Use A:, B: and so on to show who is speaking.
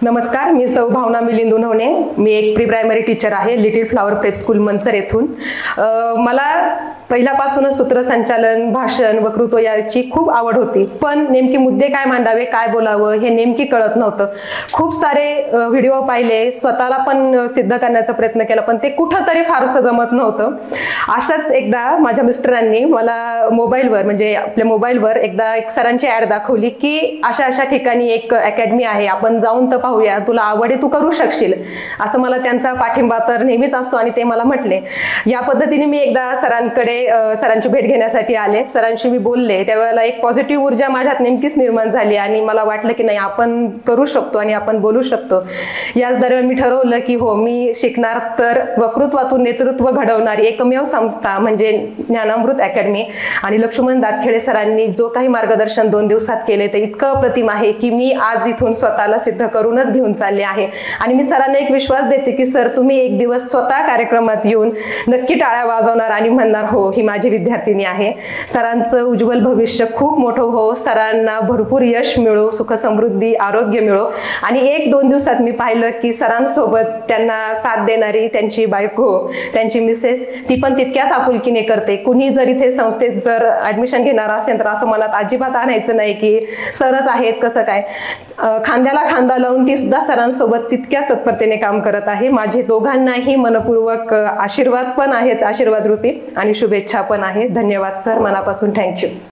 A: नमस्कार, मी सौ भावना मिलिंद उन्हवणे. मी एक प्री प्रायमरी टीचर आहे, little flower prep school Manchar येथून. मला पहिल्यापासूनच सूत्रसंचालन, भाषण, वक्तृत्व याची खूप आवड होती, पण नेमकी मुद्दे काय मांडावे, काय बोलावं हे नेमकी कळत नव्हतं. खूप सारे व्हिडिओ पाहिले, स्वतःला पण सिद्ध करण्याचा प्रयत्न केला, पण ते कुठंतरी फारसं जमत नव्हतं. अशाच एकदा माझ्या मिस्टरांनी मला मोबाईलवर, म्हणजे आपल्या मोबाईलवर एकदा एक सरांची ॲड दाखवली की अशा अशा ठिकाणी एक अकॅडमी आहे, आपण जाऊन तर पाहूया, तुला आवड आहे, तू करू शकशील. असं मला त्यांचा पाठिंबा तर नेहमीच असतो आणि ते मला म्हटले. या पद्धतीने मी एकदा सरांची भेट घेण्यासाठी आले. सरांशी मी बोलले, त्यावेळेला एक पॉझिटिव्ह ऊर्जा माझ्यात नेमकीच निर्माण झाली आणि मला वाटलं की नाही, आपण करू शकतो आणि आपण बोलू शकतो. याच दरम्यान मी ठरवलं की हो, मी शिकणार तर वक्तृत्वातून नेतृत्व घडवणारी एकमेव संस्था म्हणजे ज्ञानामृत अकॅडमी. आणि लक्ष्मण दातखेडे सरांनी जो काही मार्गदर्शन 2 दिवसात केले ते इतकं अप्रतिम आहे की मी आज इथून स्वतःला सिद्ध करूनच घेऊन चालले आहे. आणि मी सरांना एक विश्वास देते की सर, तुम्ही एक दिवस स्वतः कार्यक्रमात येऊन नक्की टाळ्या वाजवणार आणि म्हणणार हो, ही माझी विद्यार्थिनी आहे. सरांचं उज्ज्वल भविष्य खूप मोठं हो, सरांना भरपूर यश मिळो, सुख समृद्धी, आरोग्य मिळो. आणि 1-2 दिवसात मी पाहिलं की सरांसोबत त्यांना साथ देणारी त्यांची बायको, त्यांची मिसेस, ती पण तितक्याच आपुलकीने करते. कुणी जर इथे संस्थेत जर ऍडमिशन घेणार असेल तर असं मनात अजिबात आणायचं नाही की सरच आहेत कसं काय. खांद्याला खांदा लावून ती सुद्धा सरांसोबत तितक्याच तत्परतेने काम करत आहे. माझे दोघांनाही मनपूर्वक आशीर्वाद पण आहेच, आशीर्वाद रूपी, आणि शुभेच्छा पण आहे. धन्यवाद सर, मनापासून थँक्यू.